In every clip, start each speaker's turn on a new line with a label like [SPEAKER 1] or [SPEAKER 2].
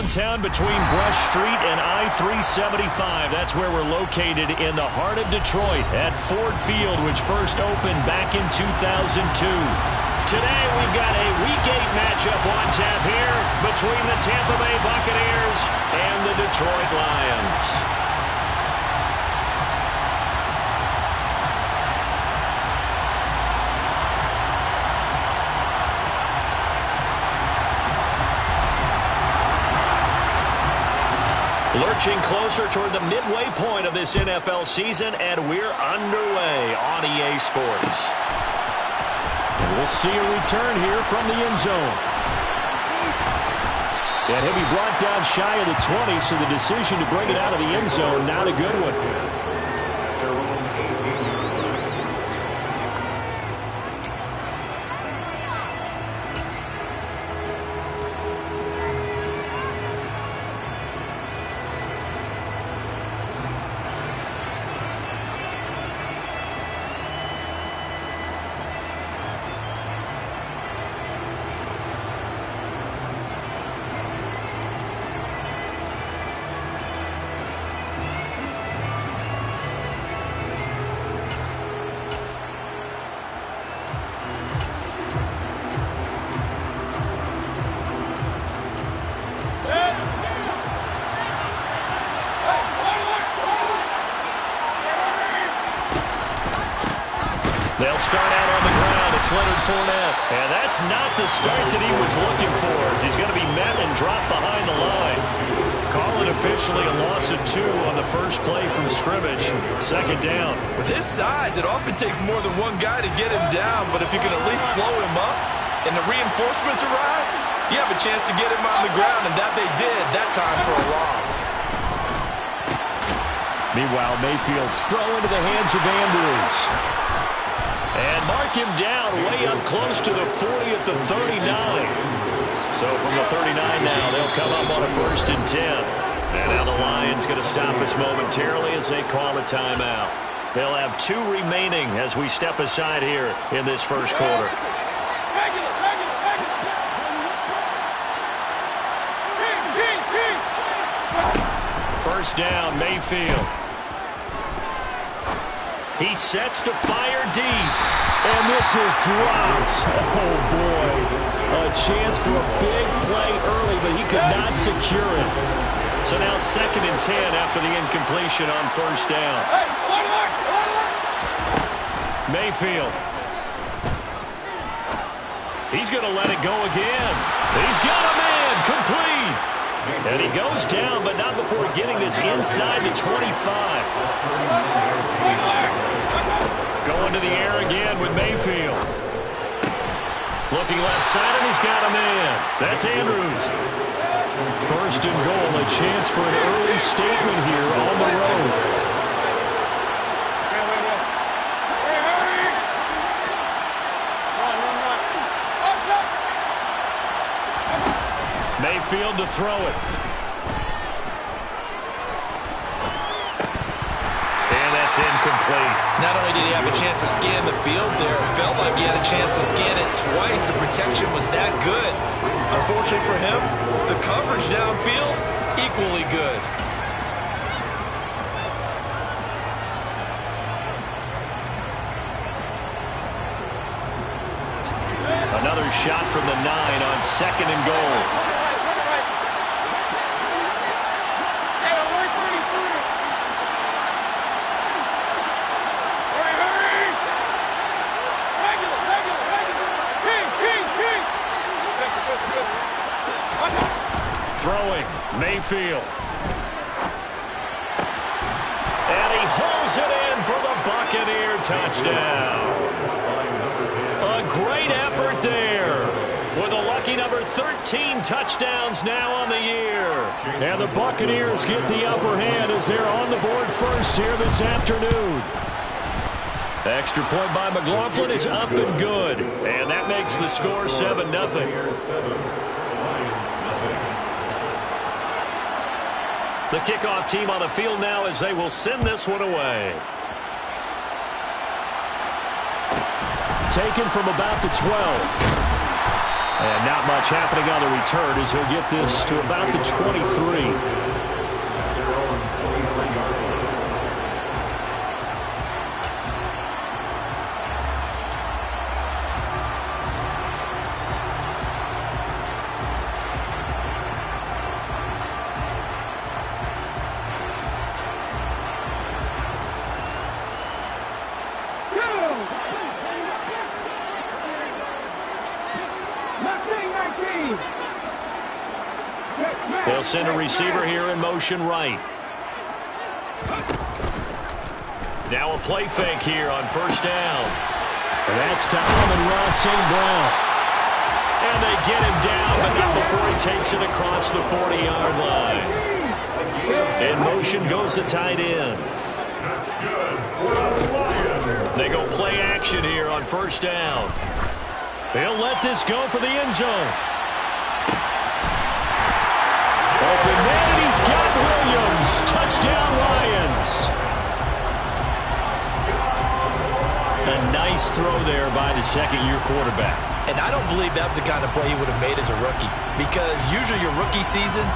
[SPEAKER 1] downtown between Brush Street and I-375. That's where we're located in the heart of Detroit at Ford Field, which first opened back in 2002. Today we've got a Week 8 matchup on tap here between the Tampa Bay Buccaneers and the Detroit Lions. Lurching closer toward the midway point of this NFL season, and we're underway on EA Sports.
[SPEAKER 2] And we'll see a return here from the end zone. And he'll be brought down shy of the 20, so the decision to bring it out of the end zone, not a good one.
[SPEAKER 1] They'll start out on the ground. It's Leonard Fournette. And that's not the start that he was looking for, as he's going to be met and dropped behind the line. Call it officially a loss of 2 on the first play from scrimmage. Second down.
[SPEAKER 3] With his size, it often takes more than one guy to get him down, but if you can at least slow him up and the reinforcements arrive, you have a chance to get him on the ground, and that they did that time for a loss.
[SPEAKER 2] Meanwhile, Mayfield's throw into the hands of Andrews.
[SPEAKER 1] And mark him down way up close to the 40 at the 39. So from the 39 now, they'll come up on a 1st and 10. And now the Lions going to stop us momentarily as they call a timeout. They'll have 2 remaining as we step aside here in this first quarter. First down, Mayfield. He sets to fire deep.
[SPEAKER 2] And this is dropped. Oh, boy. A chance for a big play early, but he could not secure it.
[SPEAKER 1] So now 2nd and 10 after the incompletion on first down. Mayfield. He's going to let it go again. He's got a man. Complete. And he goes down, but not before getting this inside the 25. Going to the air again with Mayfield. Looking left side, and he's got a man. That's Andrews.
[SPEAKER 2] 1st and goal, a chance for an early statement here on the road.
[SPEAKER 1] Mayfield to throw it. And that's incomplete.
[SPEAKER 3] Not only did he have a chance to scan the field there, it felt like he had a chance to scan it twice. The protection was that good. Unfortunately for him, the coverage downfield, equally good.
[SPEAKER 1] Another shot from the 9 on 2nd and goal. Throwing, Mayfield. And he hauls it in for the Buccaneer touchdown. A great effort there. With a lucky number 13 touchdowns now on the year.
[SPEAKER 2] And the Buccaneers get the upper hand as they're on the board first here this afternoon.
[SPEAKER 1] Extra point by McLaughlin is up and good. And that makes the score 7-0. The kickoff team on the field now as they will send this one away.
[SPEAKER 2] Taken from about the 12.
[SPEAKER 1] And not much happening on the return as he'll get this to about the 23. They'll send a receiver here in motion right. Now a play fake here on first down.
[SPEAKER 2] And that's to Amon-Ra St. Brown.
[SPEAKER 1] And they get him down, but not before he takes it across the 40-yard line. In motion goes the tight end. They go play action here on first down. They'll let this go for the end zone. Open man, and he's got Williams. Touchdown, Lions. A nice throw there by the second-year quarterback.
[SPEAKER 3] And I don't believe that was the kind of play he would have made as a rookie, because usually your rookie season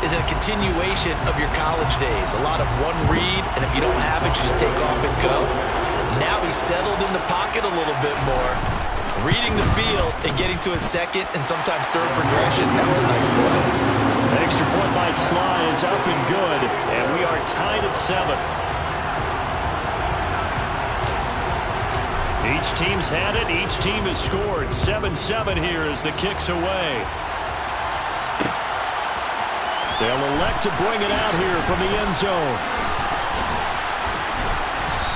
[SPEAKER 3] is a continuation of your college days. A lot of one read, and if you don't have it, you just take off and go. Now he's settled in the pocket a little bit more, reading the field and getting to his second and sometimes third progression. That was a nice play.
[SPEAKER 1] Extra point by Sly is up and good, and we are tied at 7. Each team's had it. Each team has scored. 7-7 here as the kick's away. They'll elect to bring it out here from the end zone.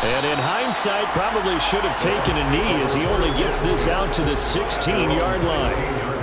[SPEAKER 1] And in hindsight, probably should have taken a knee as he only gets this out to the 16-yard line.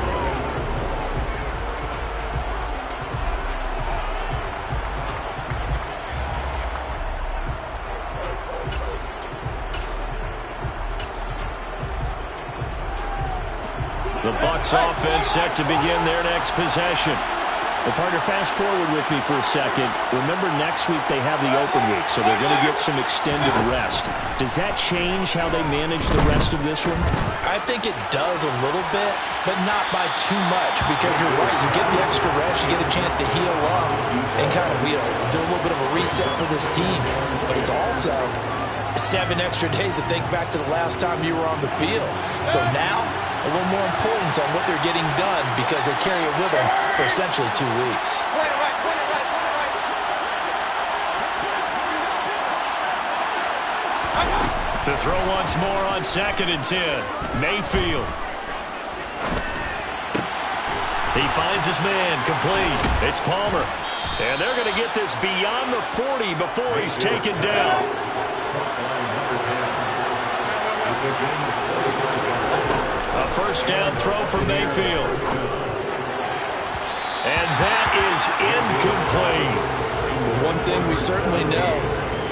[SPEAKER 1] The Bucs offense set to begin their next possession.
[SPEAKER 2] Well, partner, fast forward with me for a second. Remember, next week they have the open week, so they're going to get some extended rest. Does that change how they manage the rest of this one?
[SPEAKER 3] I think it does a little bit, but not by too much, because you're right. You get the extra rest, you get a chance to heal up and kind of do a little bit of a reset for this team. But it's also 7 extra days to think back to the last time you were on the field. So now, a little more importance on what they're getting done because they carry it with them for essentially 2 weeks.
[SPEAKER 1] To throw once more on 2nd and 10. Mayfield. He finds his man complete. It's Palmer. And they're going to get this beyond the 40 before he's taken down. A first down throw for Mayfield. And that is incomplete.
[SPEAKER 3] One thing we certainly know,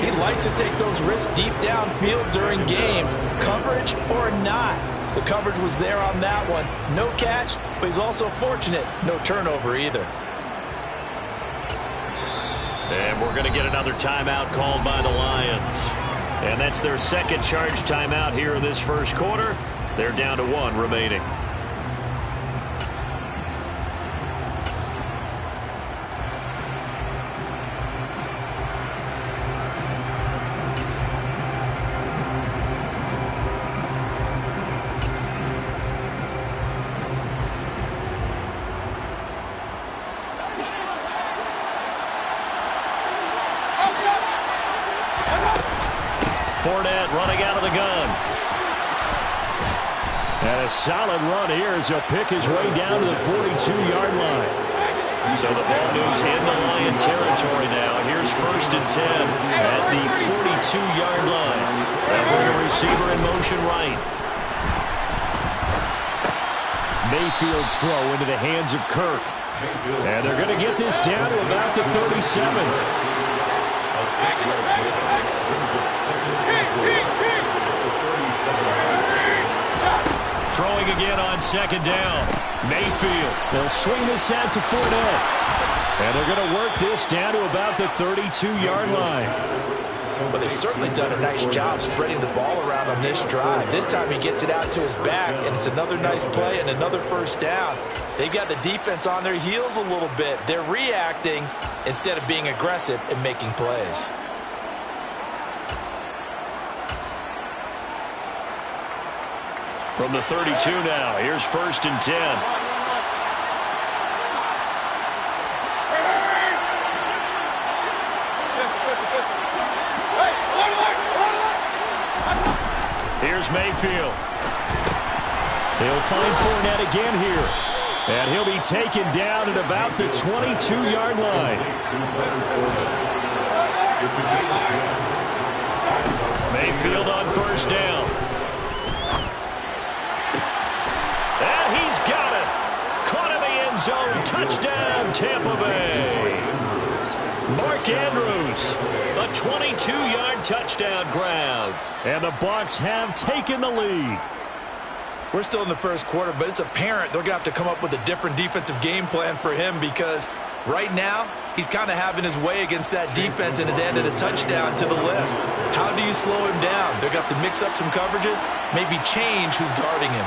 [SPEAKER 3] he likes to take those risks deep downfield during games, coverage or not. The coverage was there on that one. No catch, but he's also fortunate. No turnover either.
[SPEAKER 1] And we're going to get another timeout called by the Lions. And that's their second charge timeout here in this first quarter. They're down to 1 remaining. Fournette running out of the gun. And a solid run here as he'll pick his way down to the 42-yard line. So the ball moves into Lion territory now. Here's 1st and 10 at the 42-yard line. They'll bring a receiver in motion right.
[SPEAKER 2] Mayfield's throw into the hands of Kirk. And they're going to get this down to about the 37.
[SPEAKER 1] Throwing again on second down. Mayfield.
[SPEAKER 2] They'll swing this out to Fournette. And they're going to work this down to about the 32-yard line.
[SPEAKER 3] But they've certainly done a nice job spreading the ball around on this drive. This time he gets it out to his back, and it's another nice play and another first down. They've got the defense on their heels a little bit. They're reacting instead of being aggressive and making plays.
[SPEAKER 1] From the 32 now, here's 1st and 10. Here's Mayfield.
[SPEAKER 2] He'll find Fournette again here. And he'll be taken down at about the 22-yard line.
[SPEAKER 1] Mayfield on 1st down. And he's got it. Caught in the end zone. Touchdown, Tampa Bay. Mark Andrews, a 22-yard touchdown grab.
[SPEAKER 2] And the Bucs have taken the lead.
[SPEAKER 3] We're still in the first quarter, but it's apparent they're going to have to come up with a different defensive game plan for him because right now he's kind of having his way against that defense and has added a touchdown to the list. How do you slow him down? They're going to have to mix up some coverages, maybe change who's guarding him.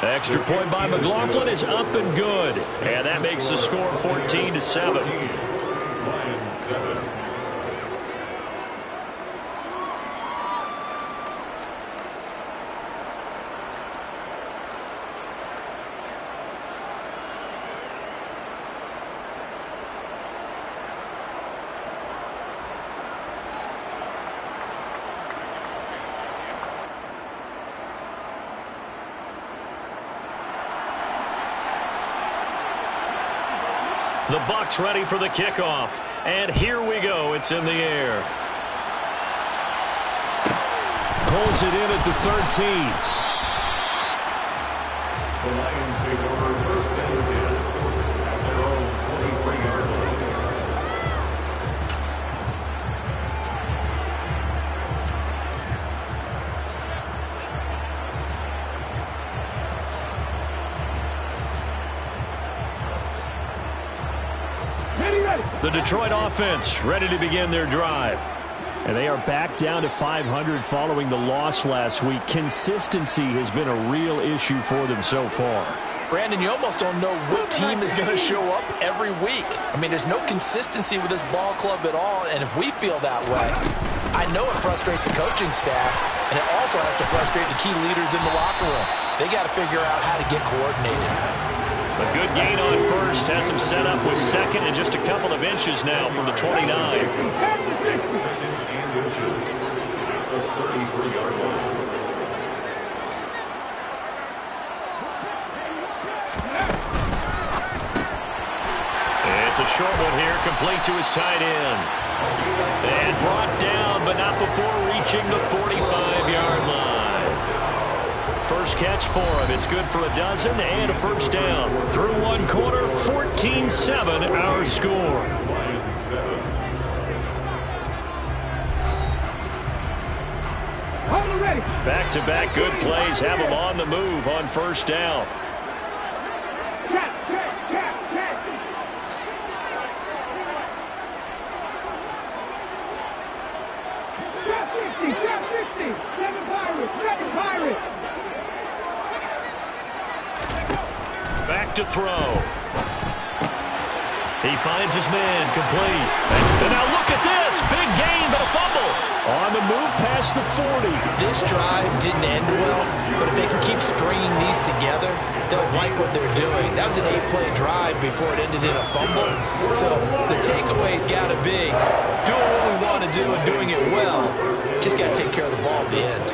[SPEAKER 1] Extra point by McLaughlin is up and good. And that makes the score 14-7. The Bucs ready for the kickoff. And here we go. It's in the air.
[SPEAKER 2] Pulls it in at the 13.
[SPEAKER 4] The Lions take over 1st and 10 at their own 23-yard line.
[SPEAKER 1] The Detroit offense ready to begin their drive.
[SPEAKER 2] And they are back down to 500 following the loss last week. Consistency has been a real issue for them so far.
[SPEAKER 3] Brandon, you almost don't know what team is going to show up every week. I mean, there's no consistency with this ball club at all, and if we feel that way, I know it frustrates the coaching staff, and it also has to frustrate the key leaders in the locker room. They got to figure out how to get coordinated.
[SPEAKER 1] A good gain on 1st has him set up with 2nd and just a couple of inches now from the 29.
[SPEAKER 4] 2nd and inches at the 33-yard line.
[SPEAKER 1] It's a short one here, complete to his tight end. And brought down, but not before reaching the 45-yard line. First catch for him. It's good for a dozen and a 1st down. Through one quarter, 14-7 our score. Back-to-back good plays have him on the move on 1st down. Back to throw. He finds his man complete. And now look at this. Big gain, but a fumble.
[SPEAKER 2] On the move past the 40.
[SPEAKER 3] This drive didn't end well, but if they can keep stringing these together, they'll like what they're doing. That was an 8-play drive before it ended in a fumble. So the takeaway's got to be doing what we want to do and doing it well. Just got to take care of the ball at the end.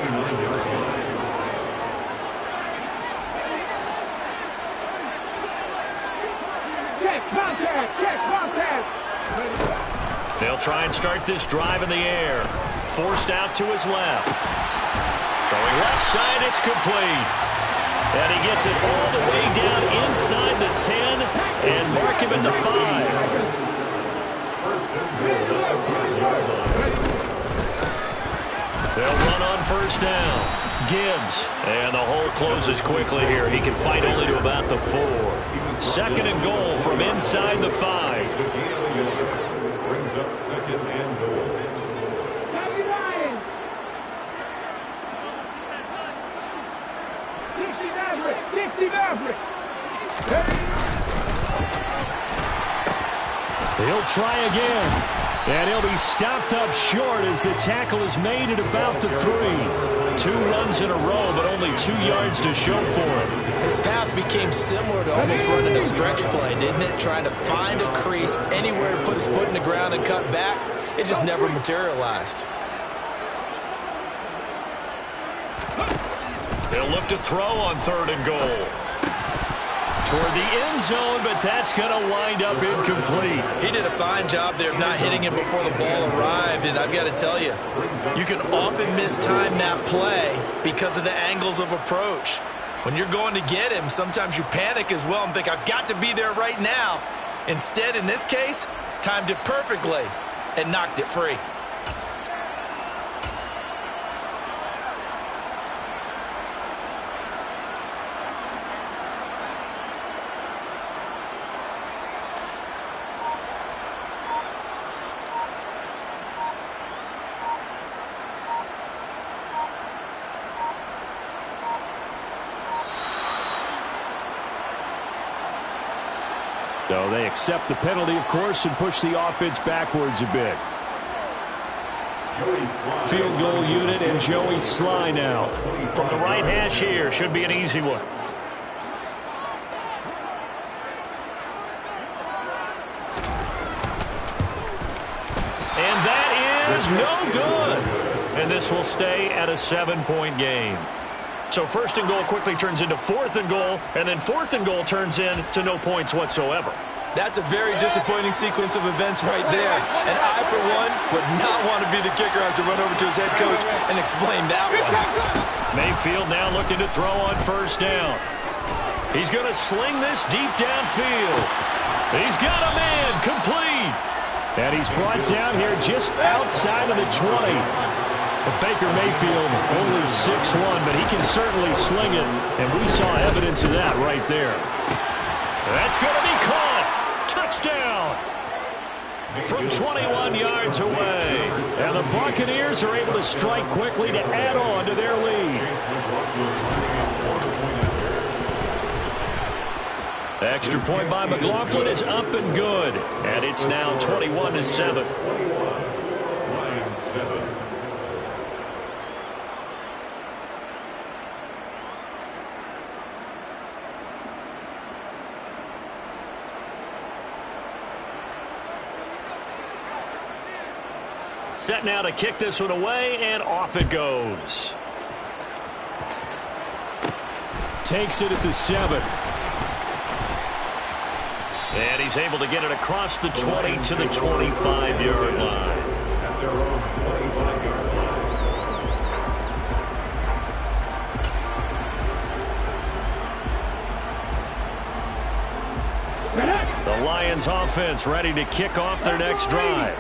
[SPEAKER 1] They'll try and start this drive in the air. Forced out to his left. Throwing left side, it's complete. And he gets it all the way down inside the 10 and mark him at the 5.
[SPEAKER 4] first and goal at the 5-yard line.
[SPEAKER 1] They'll run on first down. Gibbs. And the hole closes quickly here. He can fight only to about the 4. 2nd and goal from inside the 5.
[SPEAKER 4] Brings up 2nd and goal.
[SPEAKER 2] He'll try again. And he'll be stopped up short as the tackle is made at about the 3. 2 runs in a row, but only 2 yards to show for him.
[SPEAKER 3] His path became similar to almost running a stretch play, didn't it? Trying to find a crease anywhere to put his foot in the ground and cut back. It just never materialized.
[SPEAKER 1] They'll look to throw on 3rd and goal. Toward the end zone, but that's going to wind up incomplete.
[SPEAKER 3] He did a fine job there of not hitting him before the ball arrived, and I've got to tell you, you can often mistime that play because of the angles of approach. When you're going to get him, sometimes you panic as well and think, I've got to be there right now. Instead, in this case, timed it perfectly and knocked it free.
[SPEAKER 2] So they accept the penalty, of course, and push the offense backwards a bit. Field goal unit and Joey Sly now.
[SPEAKER 1] From the right hash here, should be an easy one. And that is no good. And this will stay at a 7-point game. So 1st and goal quickly turns into 4th and goal, and then 4th and goal turns into no points whatsoever.
[SPEAKER 3] That's a very disappointing sequence of events right there. And I, for one, would not want to be the kicker who has to run over to his head coach and explain that one.
[SPEAKER 1] Mayfield now looking to throw on 1st down. He's going to sling this deep downfield. He's got a man complete.
[SPEAKER 2] And he's brought down here just outside of the 20. But Baker Mayfield only 6'1", but he can certainly sling it, and we saw evidence of that right there.
[SPEAKER 1] That's going to be caught. Touchdown. From 21 yards away.
[SPEAKER 2] And the Buccaneers are able to strike quickly to add on to their lead.
[SPEAKER 1] Extra point by McLaughlin is up and good. And it's now 21-7.
[SPEAKER 4] Lions 7.
[SPEAKER 1] Set now to kick this one away, and off it goes.
[SPEAKER 2] Takes it at the 7.
[SPEAKER 1] And he's able to get it across the 20 to the 25-yard line.
[SPEAKER 4] At their own 25-yard line.
[SPEAKER 1] The Lions offense ready to kick off their next drive.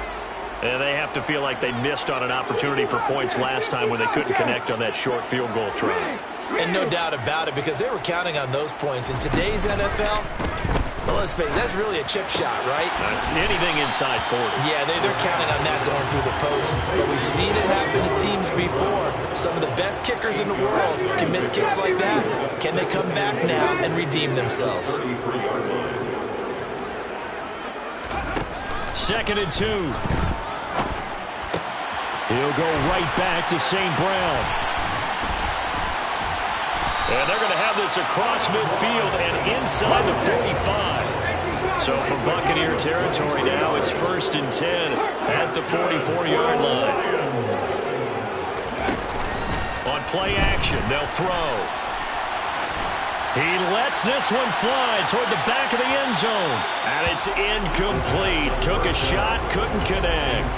[SPEAKER 1] And they have to feel like they missed on an opportunity for points last time when they couldn't connect on that short field goal try.
[SPEAKER 3] And no doubt about it, because they were counting on those points. In today's NFL, well, let's face it, that's really a chip shot, right?
[SPEAKER 1] That's anything inside 40.
[SPEAKER 3] Yeah, they're counting on that going through the post. But we've seen it happen to teams before. Some of the best kickers in the world can miss kicks like that. Can they come back now and redeem themselves?
[SPEAKER 1] 2nd and 2.
[SPEAKER 2] He'll go right back to St. Brown.
[SPEAKER 1] And they're going to have this across midfield and inside the 45. So from Buccaneer territory now, it's 1st and 10 at the 44-yard line. On play action, they'll throw. He lets this one fly toward the back of the end zone. And it's incomplete. Took a shot, couldn't connect.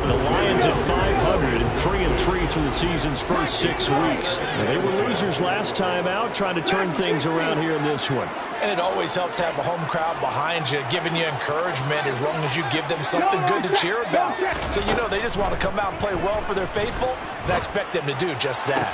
[SPEAKER 2] The Lions at 500 and 3-3 through the season's first 6 weeks. And they were losers last time out, trying to turn things around here in this one.
[SPEAKER 3] And it always helps to have a home crowd behind you, giving you encouragement as long as you give them something good to cheer about. So you know they just want to come out and play well for their faithful, and I expect them to do just that.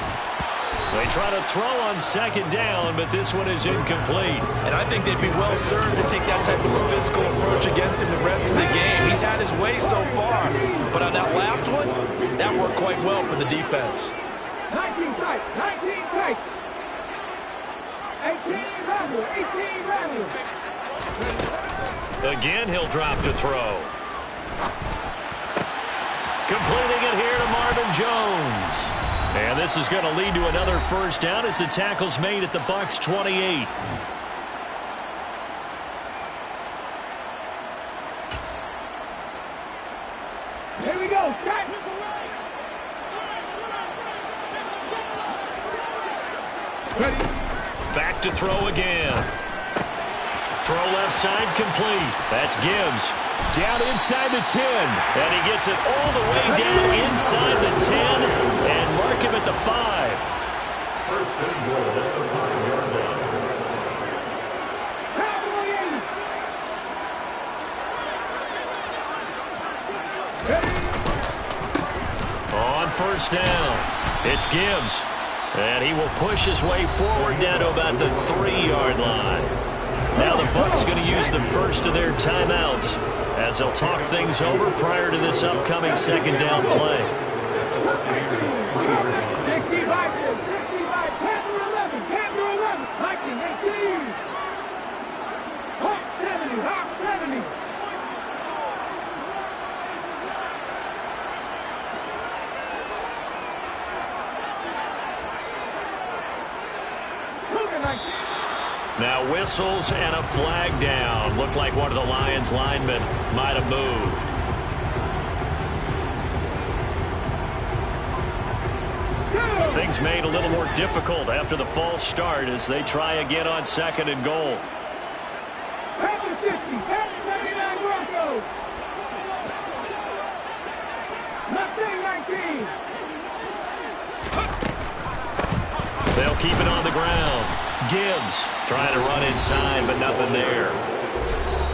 [SPEAKER 1] They try to throw on second down, but this one is incomplete.
[SPEAKER 3] And I think they'd be well served to take that type of a physical approach against him the rest of the game. He's had his way so far, but on that last one, that worked quite well for the defense.
[SPEAKER 5] 19 tight, 19 tight. 18 rattle, 18 rattle.
[SPEAKER 1] Again, he'll drop to throw. Completing it here to Marvin Jones. And this is going to lead to another first down as the tackle's made at the Bucs 28.
[SPEAKER 5] Here we go. Ready.
[SPEAKER 1] Back to throw again. Throw left side complete. That's Gibbs.
[SPEAKER 2] Down inside the 10.
[SPEAKER 1] And he gets it all the way down inside the 10 and mark him at the 5.
[SPEAKER 4] First and goal at the 5-yard line.
[SPEAKER 1] On first down, it's Gibbs. And he will push his way forward down to about the 3-yard line. Now the Bucs going to use the first of their timeouts as they'll talk things over prior to this upcoming second down play.
[SPEAKER 5] 65, 10 11, 10 11. Vikings, 18. Hawk 70, Hawk 70.
[SPEAKER 1] Now whistles and a flag down. Looked like one of the Lions linemen might have moved. Things made a little more difficult after the false start as they try again on second and goal.
[SPEAKER 5] Panther 50, Panther 39 Broncos. Mustang 19.
[SPEAKER 1] They'll keep it on the ground. Gibbs trying to run inside, but nothing there.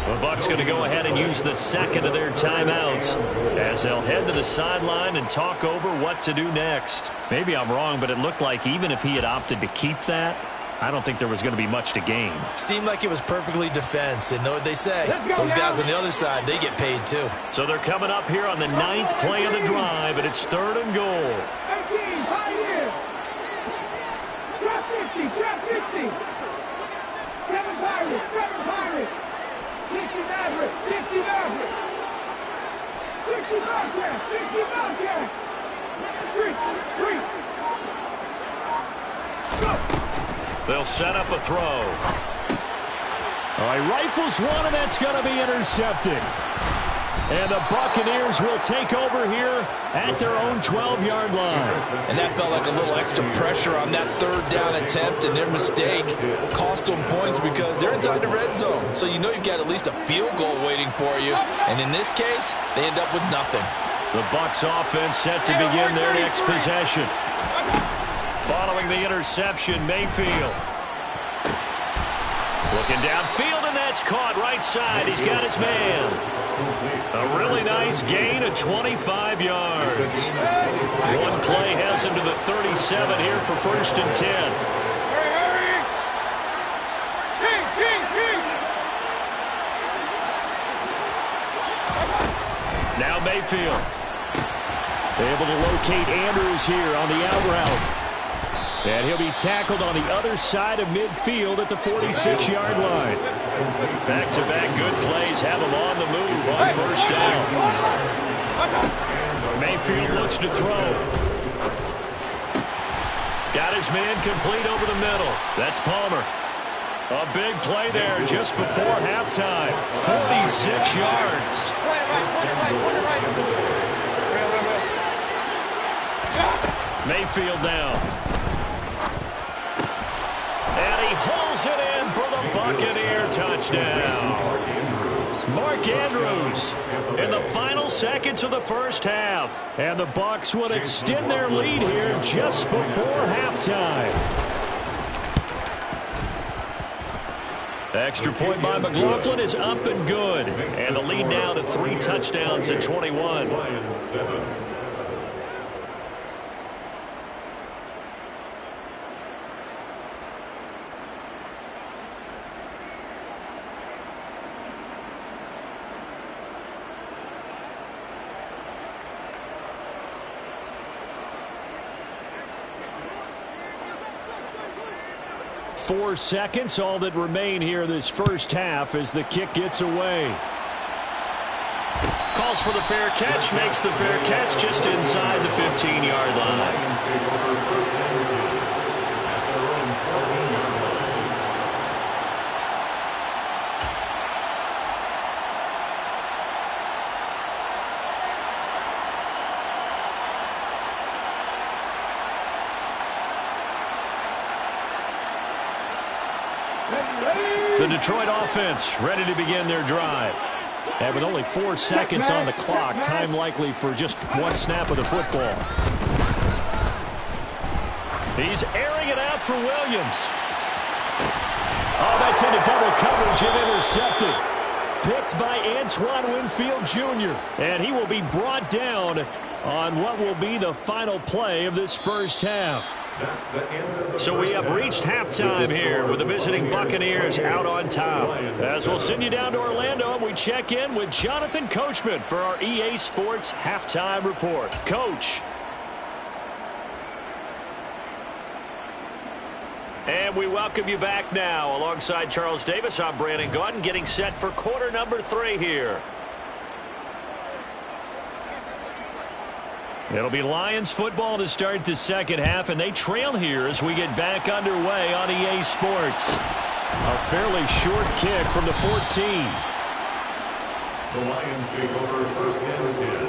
[SPEAKER 1] The Bucs going to go ahead and use the second of their timeouts as they'll head to the sideline and talk over what to do next.
[SPEAKER 2] Maybe I'm wrong, but it looked like even if he had opted to keep that, I don't think there was going to be much to gain.
[SPEAKER 3] Seemed like it was perfectly defense, and know what they say. Those guys on the other side, they get paid too.
[SPEAKER 1] So they're coming up here on the 9th play of the drive, and it's 3rd and goal.
[SPEAKER 5] 18, Pioneer. Drop 50, drop 50. 7 Pirates, 7 Pirates. 60 Maverick, 60 Maverick. 60 Bobcat, 60 Bobcat. 3. Go.
[SPEAKER 1] They'll set up a throw.
[SPEAKER 2] All right, rifles one, and that's going to be intercepted. And the Buccaneers will take over here at their own 12-yard line.
[SPEAKER 3] And that felt like a little extra pressure on that 3rd down attempt, and their mistake cost them points because they're inside the red zone. So you know you've got at least a field goal waiting for you. And in this case, they end up with nothing.
[SPEAKER 1] The Bucs offense set to begin their next possession. Following the interception, Mayfield. Looking downfield, and that's caught right side. He's got his man. A really nice gain of 25 yards. One play has him to the 37 here for 1st and 10. Now Mayfield. Able to locate Andrews here on the out route. And he'll be tackled on the other side of midfield at the 46-yard line. Back-to-back good plays have him on the move on 1st down. Mayfield looks to throw. Got his man complete over the middle. That's Palmer. A big play there just before halftime. 46 yards. Mayfield now. And he hauls it in for the Buccaneer touchdown. Mark Mark Andrews in the final seconds of the first half.
[SPEAKER 2] And the Bucs would extend their lead here just before halftime.
[SPEAKER 1] Extra point by McLaughlin is up and good. And the lead now to 3 touchdowns at 21.
[SPEAKER 2] Four seconds, all that remain here this first half as the kick gets away.
[SPEAKER 1] Calls for the fair catch, makes the fair catch just inside the 15-yard line.
[SPEAKER 4] Lions take over first and 10 at their own 14-yard line.
[SPEAKER 2] The Detroit offense ready to begin their drive. And with only 4 seconds on the clock, time likely for just one snap of the football.
[SPEAKER 1] He's airing it out for Williams.
[SPEAKER 2] Oh, that's into double coverage and intercepted. Picked by Antoine Winfield Jr. And he will be brought down on what will be the final play of this first half.
[SPEAKER 4] That's the end of the
[SPEAKER 1] So we have reached halftime here with the visiting Buccaneers out on top. As we'll send you down to Orlando, and we check in with Jonathan Coachman for our EA Sports Halftime Report. Coach. And we welcome you back now. Alongside Charles Davis, I'm Brandon Gaudin, getting set for quarter number 3 here. It'll be Lions football to start the second half, and they trail here as we get back underway on EA Sports.
[SPEAKER 2] A fairly short kick from the 14.
[SPEAKER 4] The Lions take over first and 10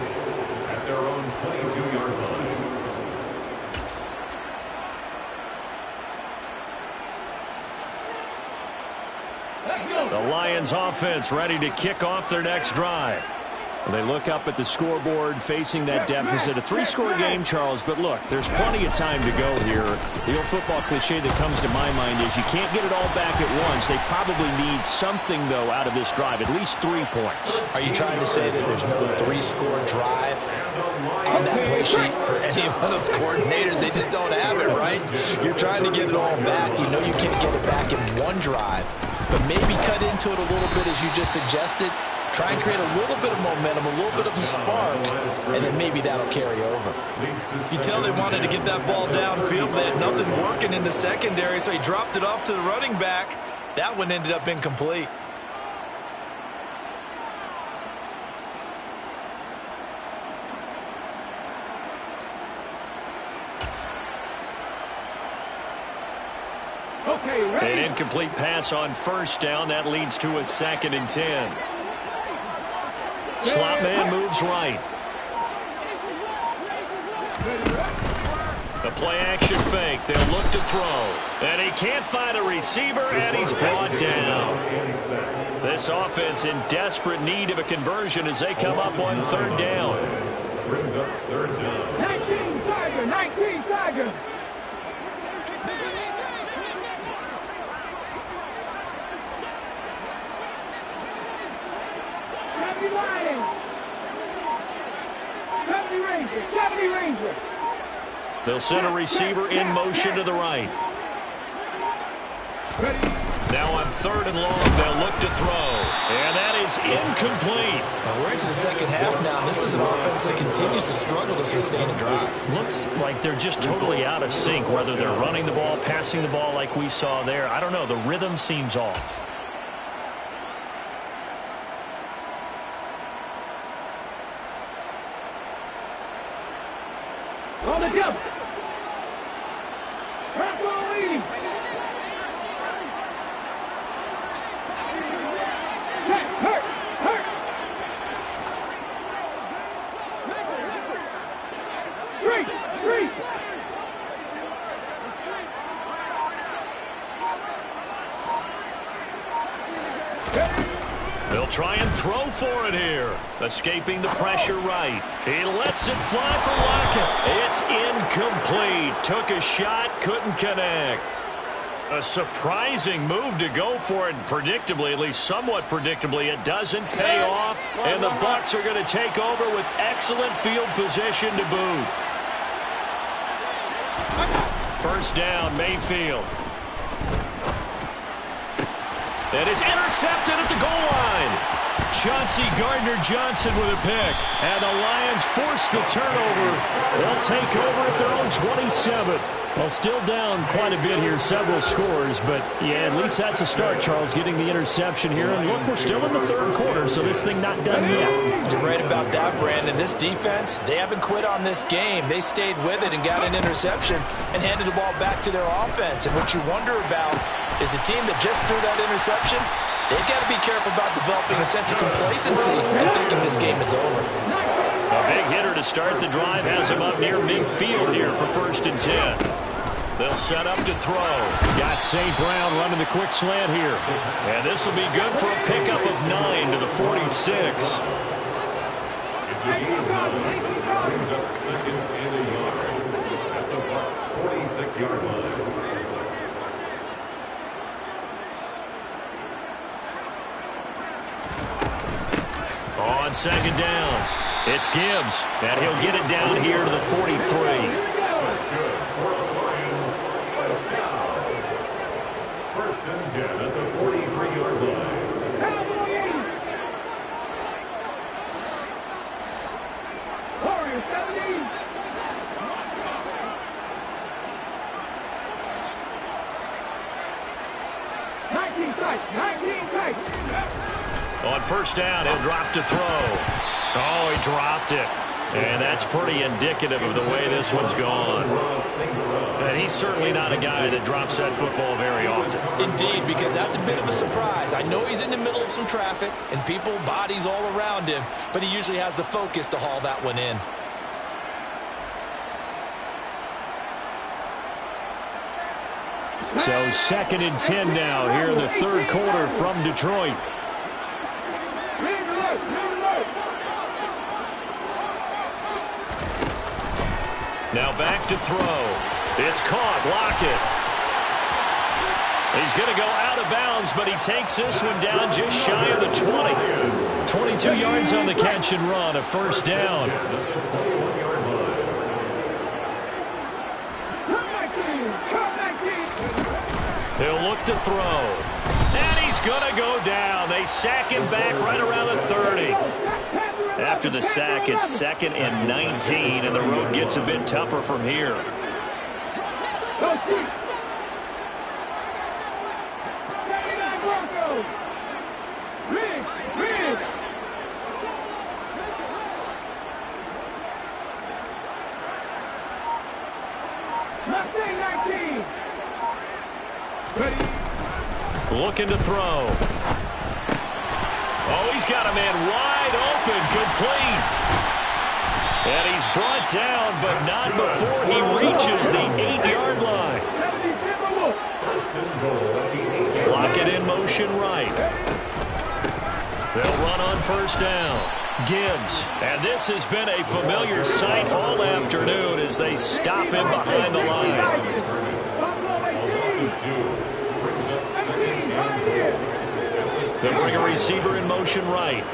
[SPEAKER 4] at their own 22-yard line.
[SPEAKER 2] The Lions offense ready to kick off their next drive. They look up at the scoreboard facing that deficit. A 3-score game, Charles, but look, there's plenty of time to go here. The old football cliche that comes to my mind is you can't get it all back at once. They probably need something, though, out of this drive, at least 3 points.
[SPEAKER 3] Are you trying to say that there's no 3-score drive on that play sheet for any one of those coordinators? They just don't have it, right? You're trying to get it all back. You know you can't get it back in one drive, but maybe cut into it a little bit as you just suggested. Try and create a little bit of momentum, a little bit of a spark, and then maybe that'll carry over.
[SPEAKER 6] You tell they wanted to get that ball downfield. They had nothing working in the secondary, so he dropped it off to the running back. That one ended up incomplete.
[SPEAKER 1] An incomplete pass on first down. That leads to a 2nd and 10. Slot man moves right. The play action fake. They'll look to throw. And he can't find a receiver, and he's brought down. This offense in desperate need of a conversion as they come up on 3rd down.
[SPEAKER 4] Brings up 3rd down.
[SPEAKER 5] 19 Tiger, 19 Tiger. Ranger.
[SPEAKER 1] They'll send a receiver in motion to the right. Now on 3rd and long, they'll look to throw. And that is incomplete.
[SPEAKER 6] Now we're into the second half now. This is an offense that continues to struggle to sustain a drive.
[SPEAKER 1] Looks like they're just totally out of sync, whether they're running the ball, passing the ball like we saw there. I don't know. The rhythm seems off.
[SPEAKER 5] On the jump. Lead. Hurt. Three.
[SPEAKER 1] They'll try and throw for it here. Escaping the pressure right. He lets it fly for Lockett. It's incomplete. Took a shot, couldn't connect. A surprising move to go for it. Predictably, at least somewhat predictably, it doesn't pay off. And the Bucs are going to take over with excellent field position to boot. First down, Mayfield. And it's intercepted at the goal line. Chauncey Gardner-Johnson with a pick. And the Lions force the turnover. They'll take over at their own 27. Well, still down quite a bit here, several scores. But, yeah, at least that's a start, Charles, getting the interception here. And, look, we're still in the third quarter, so this thing not done yet.
[SPEAKER 3] You're right about that, Brandon. This defense, they haven't quit on this game. They stayed with it and got an interception and handed the ball back to their offense. And what you wonder about is a team that just threw that interception, they've got to be careful about developing a sense of complacency and thinking this game is over.
[SPEAKER 1] A big hitter to start the drive has him up near midfield here for 1st and 10. They'll set up to throw. Got St. Brown running the quick slant here. And this will be good for a pickup of 9 to the 46.
[SPEAKER 4] It's a game brings up 2nd and a yard at the Bucs 46-yard line.
[SPEAKER 1] On 2nd down, it's Gibbs, and he'll get it down here to the 43.
[SPEAKER 4] That's good for the Lions. First down. 1st and 10 at the 43-yard line.
[SPEAKER 5] Warriors 70.
[SPEAKER 1] On 1st down, he'll drop to throw. Oh, he dropped it. And that's pretty indicative of the way this one's gone. And he's certainly not a guy that drops that football very often.
[SPEAKER 6] Indeed, because that's a bit of a surprise. I know he's in the middle of some traffic and people, bodies all around him, but he usually has the focus to haul that one in.
[SPEAKER 1] So 2nd and 10 now here in the third quarter from Detroit. Now back to throw. It's caught. Lockett. He's going to go out of bounds, but he takes this one down just shy of the 20. 22 yards on the catch and run, a 1st down. He'll look to throw. And he's going to go down. They sack him back right around the 30. After the sack, it's 2nd and 19, and the road gets a bit tougher from here. Looking to throw. Oh, he's got a man wide open, complete. And he's brought down, but not before he reaches the 8-yard line. Lock it in motion right. They'll run on 1st down. Gibbs. And this has been a familiar sight all afternoon as they stop him behind the line. They'll bring a receiver in motion right.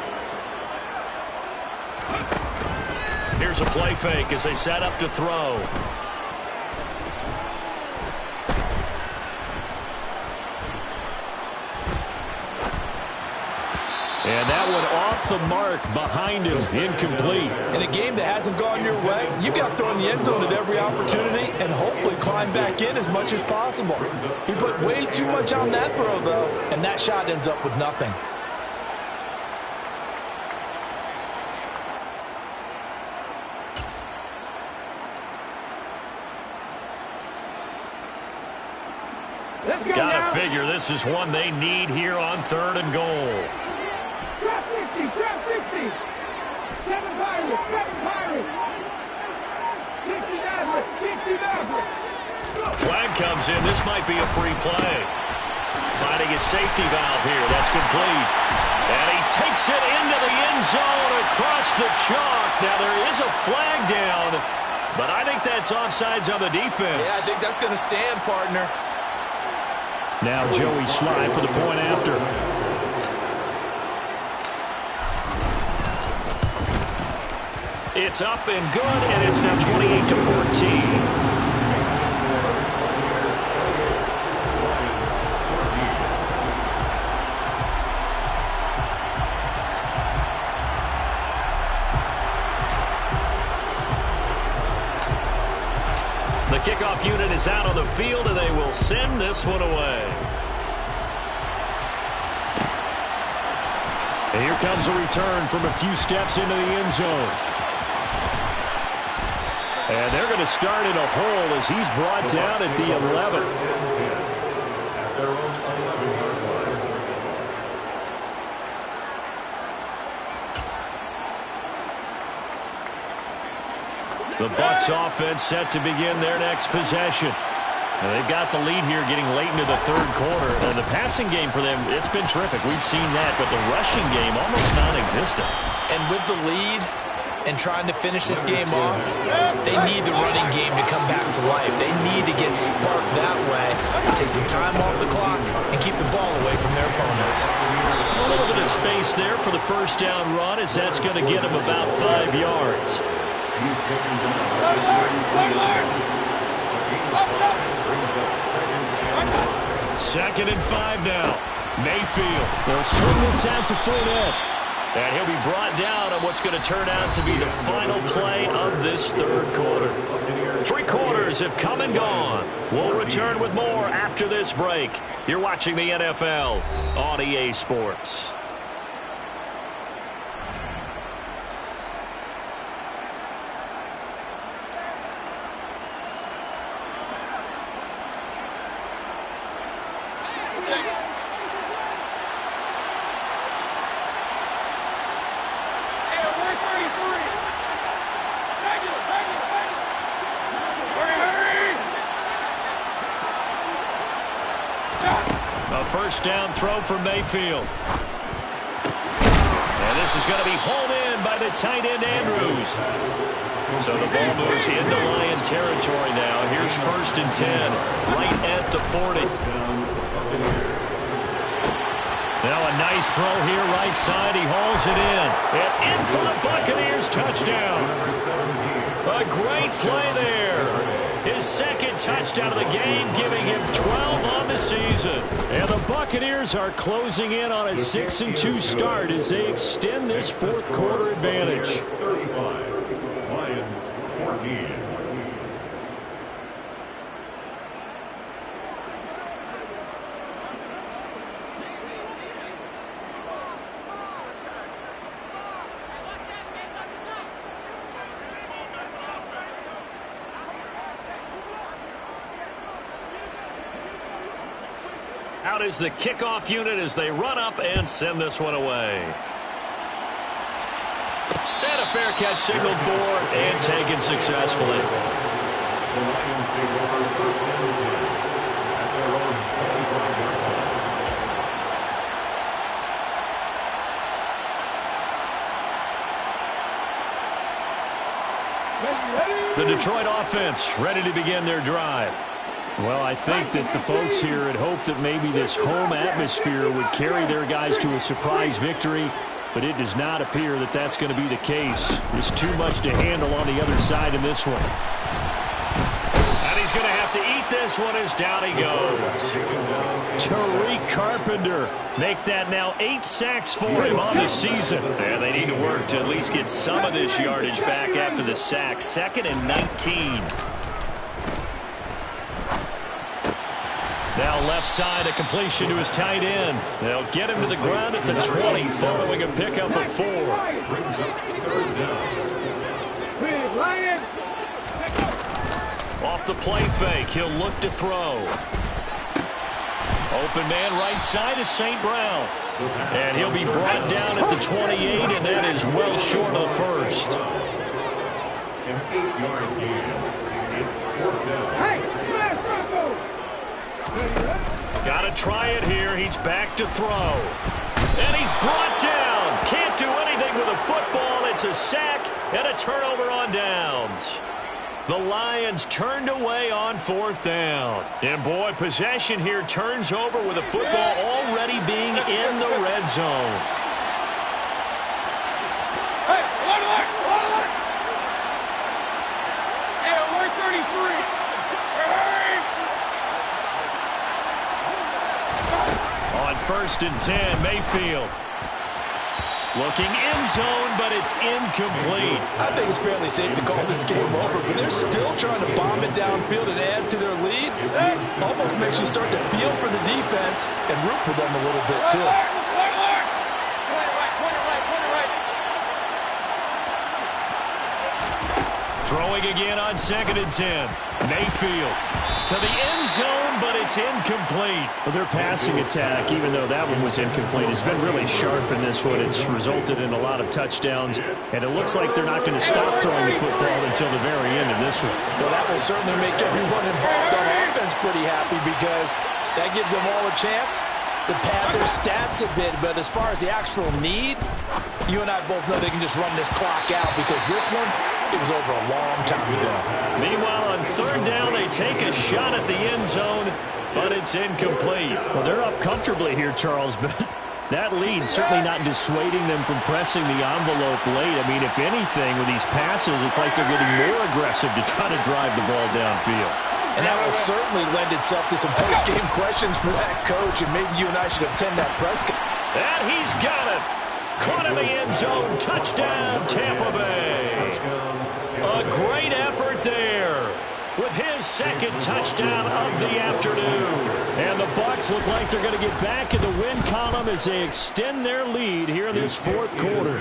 [SPEAKER 1] Here's a play fake as they set up to throw. And that one off the mark behind him, incomplete.
[SPEAKER 3] In a game that hasn't gone your way, you've got to throw in the end zone at every opportunity and hopefully climb back in as much as possible. He put way too much on that throw, though, and that shot ends up with nothing.
[SPEAKER 1] Gotta figure this is one they need here on 3rd and goal.
[SPEAKER 5] Drop 50, drop 50. 7 Pirates, 7 Pirates. 50 Mavericks, 50 Mavericks.
[SPEAKER 1] Flag comes in. This might be a free play. Finding a safety valve here. That's complete. And he takes it into the end zone across the chalk. Now there is a flag down, but I think that's offsides on the defense.
[SPEAKER 6] Yeah, I think that's going to stand, partner.
[SPEAKER 2] Now Joey Slye for the point after.
[SPEAKER 1] It's up and good, and it's now 28-14. The kickoff unit is out on the field, and they will send this one away. And here comes a return from a few steps into the end zone. And they're going to start in a hole as he's brought down at the 11th.
[SPEAKER 4] At their own 11-yard line.
[SPEAKER 1] The Bucs offense set to begin their next possession. And they've got the lead here getting late into the third quarter. And the passing game for them, it's been terrific. We've seen that, but the rushing game almost non-existent.
[SPEAKER 6] And with the lead and trying to finish this game off, they need the running game to come back to life. They need to get sparked that way, take some time off the clock, and keep the ball away from their opponents.
[SPEAKER 1] A little bit of space there for the first down run, as that's going to get him about 5 yards.
[SPEAKER 4] He's taken down at the 9.
[SPEAKER 1] Second and 5 now. Mayfield. They'll swing this out to Fournette. And he'll be brought down on what's going to turn out to be the final play of this third quarter. 3 quarters have come and gone. We'll return with more after this break. You're watching the NFL on EA Sports. First down throw for Mayfield. And this is going to be hauled in by the tight end Andrews. So the ball moves into Lion territory now. Here's first and 10, right at the 40. Now a nice throw here right side. He hauls it in. And in for the Buccaneers touchdown. A great play there. His second touchdown of the game, giving him 12 on the season. And the Buccaneers are closing in on a 6-2 start as they extend this fourth quarter advantage.
[SPEAKER 4] 35, Lions 14.
[SPEAKER 1] Out is the kickoff unit as they run up and send this one away. And a fair catch signaled for and taken successfully.
[SPEAKER 4] The Lions take over first and 10 at their own 25-yard line.
[SPEAKER 1] The Detroit offense ready to begin their drive.
[SPEAKER 2] Well, I think that the folks here had hoped that maybe this home atmosphere would carry their guys to a surprise victory, but it does not appear that that's going to be the case. There's too much to handle on the other side in this one.
[SPEAKER 1] And he's going to have to eat this one as down he goes.
[SPEAKER 2] Tariq Carpenter.
[SPEAKER 1] Make that now 8 sacks for him on the season. And they need to work to at least get some of this yardage back after the sack. 2nd and 19. Now left side, a completion to his tight end. They'll get him to the ground at the 20 following a pickup of 4.
[SPEAKER 4] Brings up third down.
[SPEAKER 1] Off the play fake, he'll look to throw. Open man right side is St. Brown. And he'll be brought down at the 28, and that is well short of the first.
[SPEAKER 4] An 8-yard gain. It's 4th down.
[SPEAKER 5] Hey, last Bronco!
[SPEAKER 1] Got to try it here. He's back to throw. And he's brought down. Can't do anything with a football. It's a sack and a turnover on downs. The Lions turned away on 4th down. And, boy, possession here turns over with the football already being in the red zone.
[SPEAKER 5] Hey, alert! Hey, alert 33!
[SPEAKER 1] On 1st and 10, Mayfield. Looking end zone, but it's incomplete.
[SPEAKER 3] I think it's fairly safe to call this game over, but they're still trying to bomb it downfield and add to their lead. Almost makes you start to feel for the defense and root for them a little bit, too.
[SPEAKER 1] Throwing again on 2nd and 10. Mayfield to the end zone, but it's incomplete.
[SPEAKER 2] Well, their passing attack, even though that one was incomplete, has been really sharp in this one. It's resulted in a lot of touchdowns, and it looks like they're not going to stop throwing the football until the very end of this one.
[SPEAKER 3] Well, that will certainly make everyone involved on offense pretty happy because that gives them all a chance to pad their stats a bit. But as far as the actual need, you and I both know they can just run this clock out because this one, it was over a long time ago.
[SPEAKER 1] Meanwhile, on 3rd down, they take a shot at the end zone, but it's incomplete.
[SPEAKER 2] Well, they're up comfortably here, Charles, but that lead certainly not dissuading them from pressing the envelope late. I mean, if anything, with these passes, it's like they're getting more aggressive to try to drive the ball downfield.
[SPEAKER 3] And that will certainly lend itself to some post-game questions for that coach, and maybe you and I should attend that press conference.
[SPEAKER 1] And he's got it. Caught in the end zone. Touchdown, Tampa Bay. A great effort there with his 2nd touchdown of the afternoon. And the Bucs look like they're going to get back in the win column as they extend their lead here in this 4th quarter.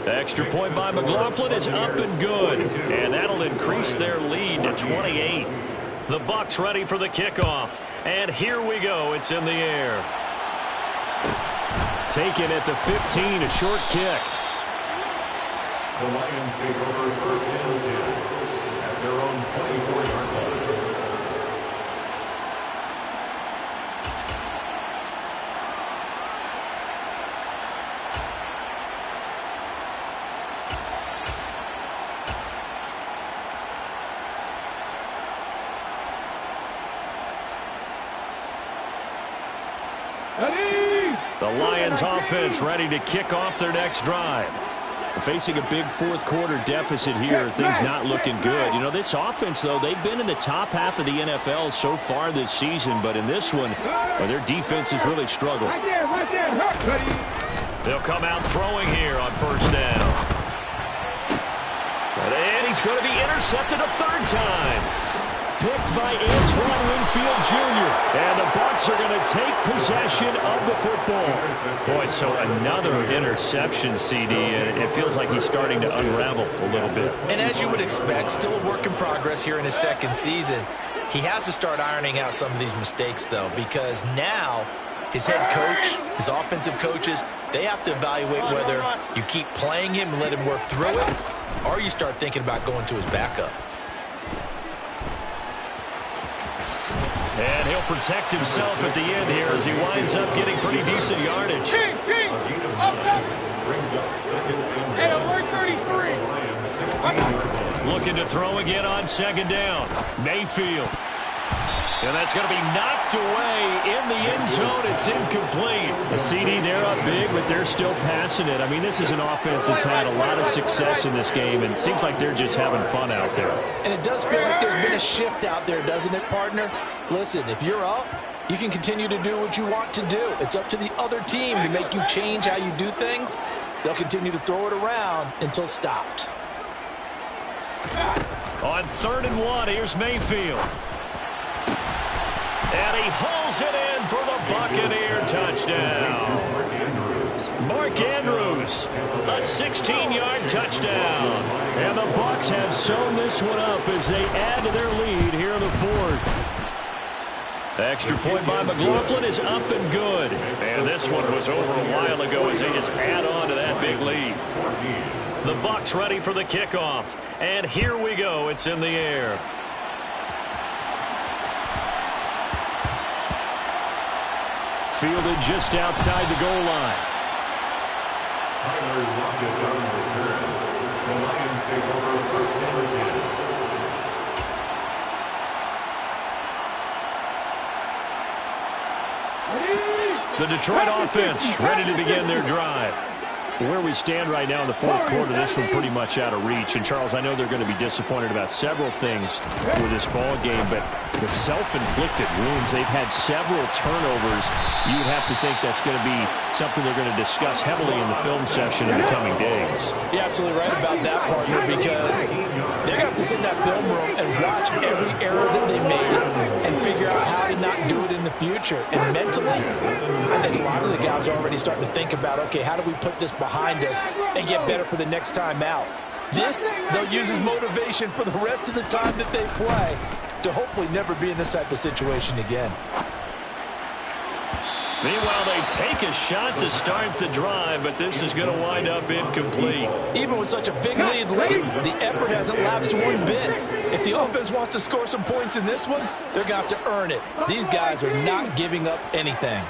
[SPEAKER 1] The extra point by McLaughlin is up and good. And that'll increase their lead to 28. The Bucs ready for the kickoff. And here we go. It's in the air. Taken at the 15, a short kick.
[SPEAKER 4] The Lions take over 1st and 10 at their own 24-yard line.
[SPEAKER 1] The Lions offense ready to kick off their next drive.
[SPEAKER 2] Facing a big 4th quarter deficit here, things not looking good. You know, this offense, though, they've been in the top half of the NFL so far this season, but in this one, well, their defense has really struggled.
[SPEAKER 1] They'll come out throwing here on 1st down. And he's going to be intercepted a 3rd time. Picked by Antoine Winfield Jr. And the Bucs are going to take possession of the football. Boy, so another interception, CD, and it feels like he's starting to unravel a little bit.
[SPEAKER 6] And as you would expect, still a work in progress here in his 2nd season. He has to start ironing out some of these mistakes, though, because now his head coach, his offensive coaches, they have to evaluate whether you keep playing him and let him work through it, or you start thinking about going to his backup.
[SPEAKER 1] And he'll protect himself at the end here as he winds up getting pretty decent yardage.
[SPEAKER 5] Brings
[SPEAKER 4] up 2nd and 10.
[SPEAKER 5] Hey, alert 33!
[SPEAKER 4] Lions 16-yard line.
[SPEAKER 1] Looking to throw again on 2nd down. Mayfield. And that's going to be knocked away in the end zone. It's incomplete.
[SPEAKER 2] The CD, they're up big, but they're still passing it. I mean, this is an offense that's had a lot of success in this game, and it seems like they're just having fun out there.
[SPEAKER 3] And it does feel like there's been a shift out there, doesn't it, partner? Listen, if you're up, you can continue to do what you want to do. It's up to the other team to make you change how you do things. They'll continue to throw it around until stopped.
[SPEAKER 1] On 3rd and 1, here's Mayfield. And he hauls it in for the Buccaneer touchdown. Mark Andrews, a 16-yard touchdown. And the Bucs have sewn this one up as they add to their lead here in the 4th. Extra point by McLaughlin is up and good. And this one was over a while ago as they just add on to that big lead. The Bucs ready for the kickoff. And here we go. It's in the air. fielded just outside the goal line.
[SPEAKER 4] Tyler Lockett on the return. The Lions take over first down and 10.
[SPEAKER 1] The Detroit offense ready to begin their drive. Where we stand right now in the fourth quarter, this one pretty much out of reach. And, Charles, I know they're going to be disappointed about several things with this ball game, but the self-inflicted wounds, they've had several turnovers. You'd have to think that's going to be something they're going to discuss heavily in the film session in the coming days.
[SPEAKER 3] You're absolutely right about that, partner, because they're going to have to sit in that film room and watch every error that they made and figure out how to not do it in the future. And mentally, I think a lot of the guys are already starting to think about, okay, how do we put this behind us and get better for the next time out? This, they'll use as motivation for the rest of the time that they play to hopefully never be in this type of situation again.
[SPEAKER 1] Meanwhile, they take a shot to start the drive, but this is going to wind up incomplete.
[SPEAKER 3] Even with such a big lead late, the effort hasn't lapsed one bit. If the offense wants to score some points in this one, they're going to have to earn it. These guys are not giving up anything.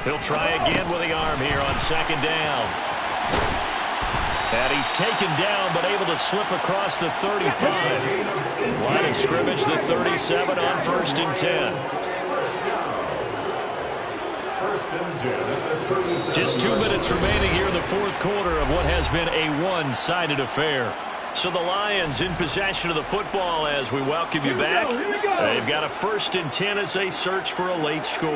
[SPEAKER 1] He'll try again with the arm here on second down. And he's taken down, but able to slip across the 35. Line of scrimmage, the 37 on 1st and 10. Just 2 minutes remaining here in the fourth quarter of what has been a one-sided affair. So the Lions in possession of the football as we welcome you back. They've got a 1st and 10 as they search for a late score.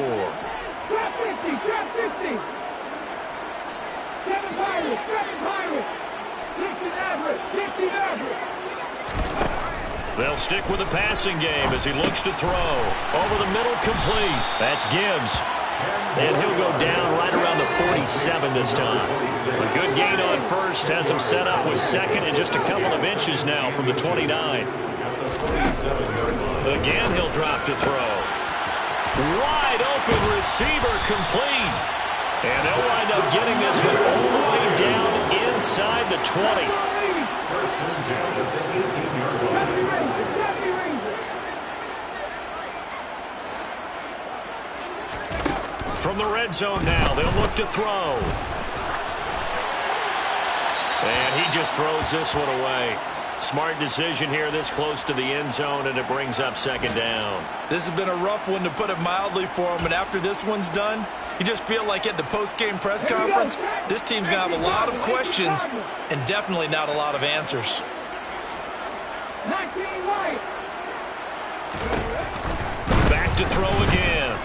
[SPEAKER 5] Trap 50, trap 50. 7 Pirates, 7 Pirates. 60 average, 60 average.
[SPEAKER 1] They'll stick with the passing game as he looks to throw. Over the middle, complete. That's Gibbs. And he'll go down right around the 47 this time. A good gain on first has him set up with second and just a couple of inches now from the 29. Again, he'll drop to throw. Wide open receiver, complete. And they'll wind up getting this one all the way down inside the 20.
[SPEAKER 4] First and 10 at the 18-yard line.
[SPEAKER 1] From the red zone now, they'll look to throw. And he just throws this one away. Smart decision here this close to the end zone, and it brings up second down.
[SPEAKER 6] This has been a rough one, to put it mildly, for him. And after this one's done, you just feel like at the post-game press conference, this team's going to have a lot of questions and definitely not a lot of answers.
[SPEAKER 1] Back to throw again.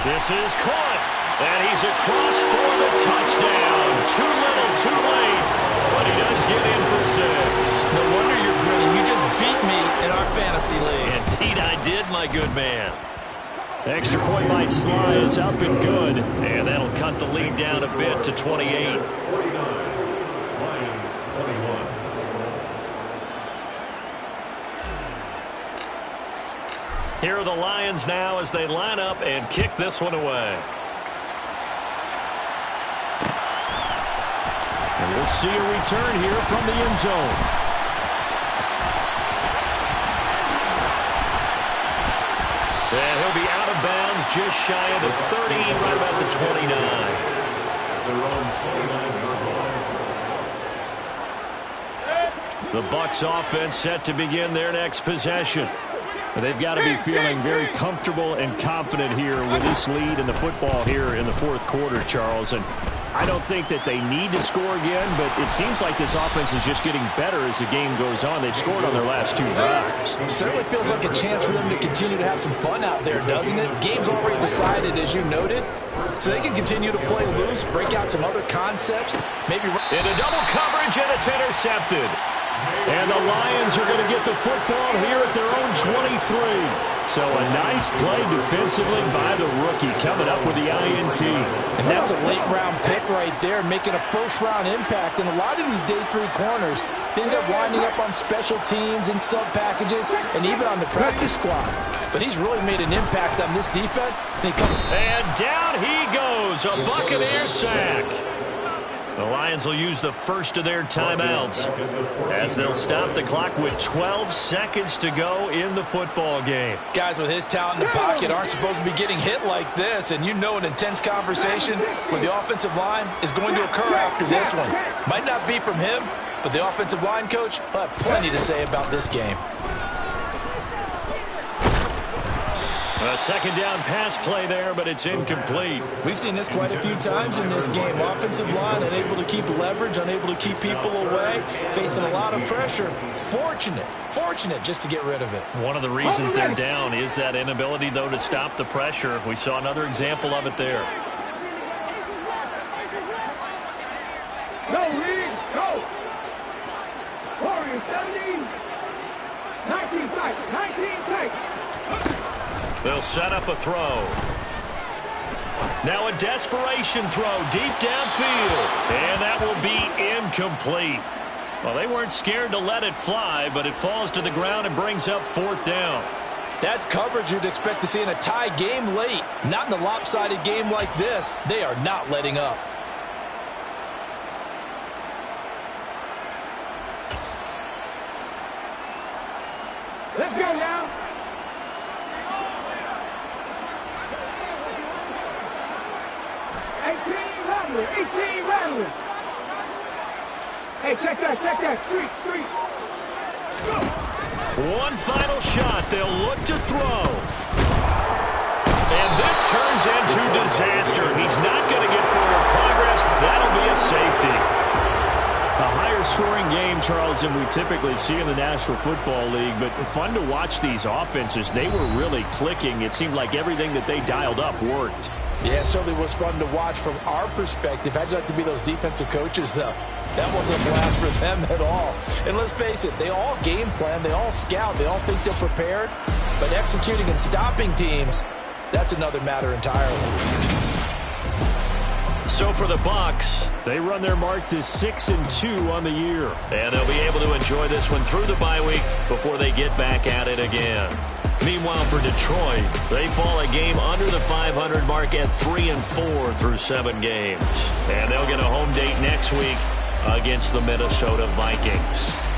[SPEAKER 1] This is caught, and he's across for the touchdown. Too little, too late, but he does get in for 6.
[SPEAKER 6] No wonder you're grinning. You just beat me in our fantasy league.
[SPEAKER 1] Indeed I did, my good man. Extra point by Sly is up and good, and that'll cut the lead down a bit to 28.
[SPEAKER 4] 49. Lions 21.
[SPEAKER 1] Here are the Lions now as they line up and kick this one away. And we'll see a return here from the end zone. And he'll be out of bounds just shy of the 30, right about the 29.
[SPEAKER 4] They're on 29-yard line.
[SPEAKER 1] The Bucs offense set to begin their next possession. They've got to be feeling very comfortable and confident here with this lead in the football here in the fourth quarter, Charles. And I don't think that they need to score again, but it seems like this offense is just getting better as the game goes on. They've scored on their last 2 drives.
[SPEAKER 3] It certainly feels like a chance for them to continue to have some fun out there, doesn't it? Game's already decided, as you noted, so they can continue to play loose, break out some other concepts, maybe
[SPEAKER 1] into double coverage, and it's intercepted. And the Lions are going to get the football here at their own 23. So a nice play defensively by the rookie coming up with the INT.
[SPEAKER 3] And that's a late-round pick right there, making a first-round impact. And a lot of these day 3 corners end up winding up on special teams and sub-packages and even on the practice squad. But he's really made an impact on this defense.
[SPEAKER 1] And down he goes, a Buccaneer sack. The Lions will use the first of their timeouts as they'll stop the clock with 12 seconds to go in the football game.
[SPEAKER 3] Guys with his talent in the pocket aren't supposed to be getting hit like this, and you know an intense conversation with the offensive line is going to occur after this one. Might not be from him, but the offensive line coach will have plenty to say about this game.
[SPEAKER 1] A second down pass play there, but it's incomplete.
[SPEAKER 6] We've seen this quite a few times in this game. Offensive line unable to keep leverage, unable to keep people away, facing a lot of pressure. Fortunate just to get rid of it.
[SPEAKER 1] One of the reasons they're down is that inability, though, to stop the pressure. We saw another example of it there.
[SPEAKER 5] Go, Reed, go. Warriors 17. 19 seconds. 19 seconds.
[SPEAKER 1] They'll set up a throw. Now a desperation throw deep downfield. And that will be incomplete. Well, they weren't scared to let it fly, but it falls to the ground and brings up fourth down.
[SPEAKER 3] That's coverage you'd expect to see in a tie game late. Not in a lopsided game like this. They are not letting up.
[SPEAKER 5] Let's go now. Hey, check that. Three.
[SPEAKER 1] One final shot. They'll look to throw. And this turns into disaster. He's not going to get forward progress. That'll be a safety.
[SPEAKER 2] A higher scoring game, Charles, than we typically see in the National Football League, but fun to watch these offenses. They were really clicking. It seemed like everything that they dialed up worked.
[SPEAKER 3] Yeah, it certainly was fun to watch from our perspective. How'd you like to be those defensive coaches, though? That wasn't a blast for them at all. And let's face it, they all game plan, they all scout, they all think they're prepared. But executing and stopping teams, that's another matter entirely.
[SPEAKER 1] So for the Bucs,
[SPEAKER 2] they run their mark to 6-2 on the year.
[SPEAKER 1] And they'll be able to enjoy this one through the bye week before they get back at it again. Meanwhile, for Detroit, they fall a game under the 500 mark at 3-4 through 7 games. And they'll get a home date next week against the Minnesota Vikings.